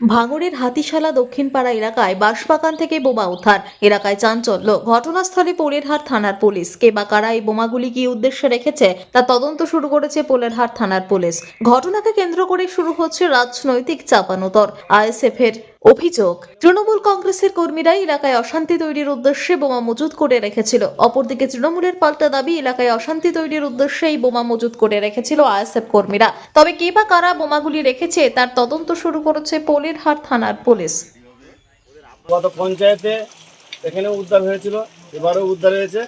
ভাঙড়ের হাতিশালা দক্ষিণপাড়া এলাকায় বাঁশবাগান থেকে বোমা উদ্ধার। এলাকায় চাঞ্চল্য। ঘটনাস্থলে পোলেরহাট থানার পুলিশ। কে বা কারা এই বোমাগুলি কি উদ্দেশ্যে রেখেছে তা তদন্ত শুরু করেছে পোলেরহাট থানার পুলিশ। ঘটনাকে কেন্দ্র করে শুরু হচ্ছে রাজনৈতিক চাপানোতর। আইএসএফ এর অভিযোগ, তৃণমূল কংগ্রেসের কর্মীরাই এলাকায় অশান্তি তৈরির উদ্দেশ্যে বোমা মজুত করে রেখেছিল। অপরদিকে তৃণমূলের পাল্টা দাবি, এলাকায় অশান্তি তৈরির উদ্দেশ্যে এই বোমা মজুত করে রেখেছিল আইএসএফ কর্মীরা। তবে কে বা কারা বোমাগুলি রেখেছে তার তদন্ত শুরু করেছে পোলেরহাট থানার পুলিশ। গত পঞ্চায়েতে এখানে উদ্ধার হয়েছিল, এবারও উদ্ধার হয়েছে।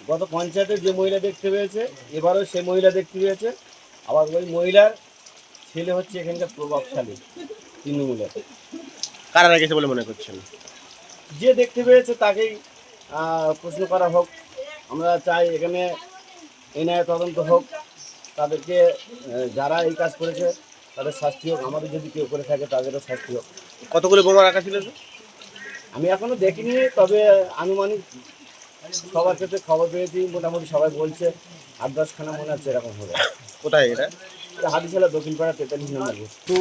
গত পঞ্চায়েতে যে মহিলা দেখতে পেয়েছে, এবারও সেই মহিলা দেখতে পেয়েছে। আবার ওই মহিলার ছেলে হচ্ছে এখানকার প্রভাবশালী তৃণমূলের। কারা রেখেছে বলে মনে করছেন? যে দেখতে পেয়েছে তাকেই প্রশ্ন করা হোক। আমরা চাই এখানে এনআইএ তদন্ত হোক, তাদেরকে যারা এই কাজ করেছে তাদের শাস্তি হোক। আমাদের যদি কেউ করে থাকে তাদেরও শাস্তি হোক। কতগুলো বোমা রাখা ছিল? আমি এখনো দেখিনি, তবে আনুমানিক সবার ক্ষেত্রে খবর পেয়েছি, মোটামুটি সবাই বলছে 8-10খানা মনে হচ্ছে এরকম হবে। কোথায় এটা? এটা হাতিশালা দক্ষিণপাড়া 43 নম্বর বুথ। তো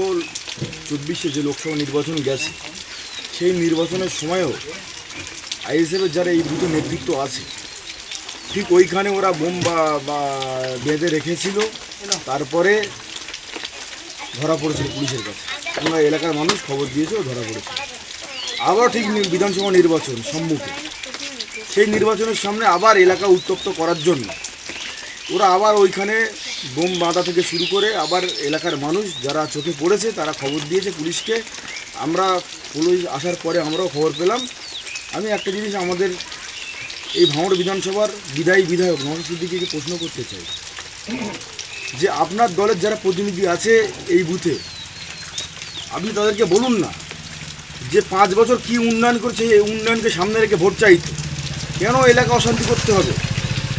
24-এ যে লোকসভা নির্বাচন গেছে, সেই নির্বাচনের সময়ও আইএসএফের যারা এই বুথে নেতৃত্ব আছে, ঠিক ওইখানে ওরা বোম বা বেঁধে রেখেছিল। তারপরে ধরা পড়েছিল পুলিশের কাছে। আমরা এলাকার মানুষ খবর দিয়েছে, ও ধরা পড়েছে। আবার ঠিক বিধানসভা নির্বাচন সম্মুখে, সেই নির্বাচনের সামনে আবার এলাকা উত্তপ্ত করার জন্য ওরা আবার ওইখানে বোম বাঁধা থেকে শুরু করে আবার এলাকার মানুষ যারা চোখে পড়েছে তারা খবর দিয়েছে পুলিশকে। আমরা পুলিশ আসার পরে আমরাও খবর পেলাম। আমি একটা জিনিস আমাদের এই ভাঙড় বিধানসভার বিধায়ক নওশাদ সিদ্দিকীকে প্রশ্ন করতে চাই, যে আপনার দলের যারা প্রতিনিধি আছে এই বুথে, আপনি তাদেরকে বলুন না যে 5 বছর কি উন্নয়ন করছে, এই উন্নয়নকে সামনে রেখে ভোট চাইতে কেন এলাকা অশান্তি করতে হবে?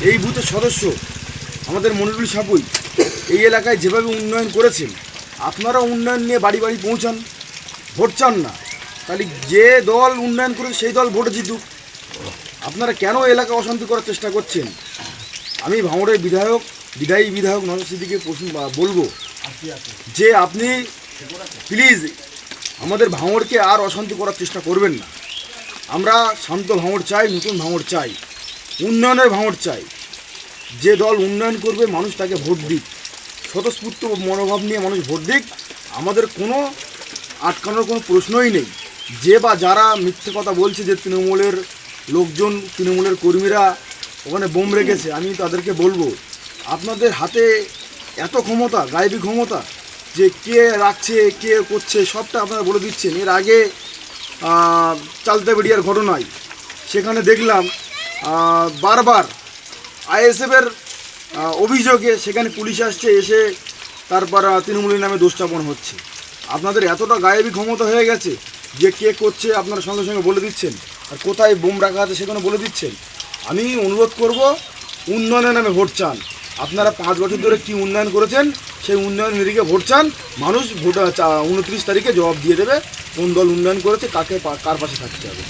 এই বুথের সদস্য আমাদের মনিরুল সাপুই এই এলাকায় যেভাবে উন্নয়ন করেছেন, আপনারা উন্নয়ন নিয়ে বাড়ি বাড়ি পৌঁছান, ভোট চান না। তাহলে যে দল উন্নয়ন করে সেই দল ভোটে জিতুক। আপনারা কেন এলাকা অশান্তি করার চেষ্টা করছেন? আমি ভাঙড়ের বিধায়ক নওশাদ সিদ্দিকীকে বলবো যে আপনি প্লিজ আমাদের ভাঙড়কে আর অশান্তি করার চেষ্টা করবেন না। আমরা শান্ত ভাঙড় চাই, নতুন ভাঙড় চাই, উন্নয়নের ভাঙড় চাই। যে দল উন্নয়ন করবে মানুষ তাকে ভোট দিক, স্বতঃস্ফূর্ত মনোভাব নিয়ে মানুষ ভোট দিক। আমাদের কোনো আটকানোর কোনো প্রশ্নই নেই। যে বা যারা মিথ্যে কথা বলছে যে তৃণমূলের লোকজন, তৃণমূলের কর্মীরা ওখানে বোম রেখেছে, আমি তাদেরকে বলবো আপনাদের হাতে এত ক্ষমতা, গায়েবী ক্ষমতা, যে কে রাখছে কে করছে সবটা আপনারা বলে দিচ্ছেন। এর আগে চালতাবেড়িয়ার ঘটনায় সেখানে দেখলাম বারবার আইএসএফের অভিযোগে সেখানে পুলিশ আসছে, এসে তারপর তৃণমূলের নামে দোষচাপন হচ্ছে। আপনাদের এতটা গায়েবী ক্ষমতা হয়ে গেছে যে কে করছে আপনারা সঙ্গে সঙ্গে বলে দিচ্ছেন, আর কোথায় বোম রাখা আছে সেখানে বলে দিচ্ছেন। আমি অনুরোধ করব, উন্নয়নের নামে ভোট চান। আপনারা 5 বছর ধরে কি উন্নয়ন করেছেন সেই উন্নয়ন নিরিখে ভোট চান। মানুষ ভোট 29 তারিখে জবাব দিয়ে দেবে কোন দল উন্নয়ন করেছে, কার পাশে থাকতে হবে।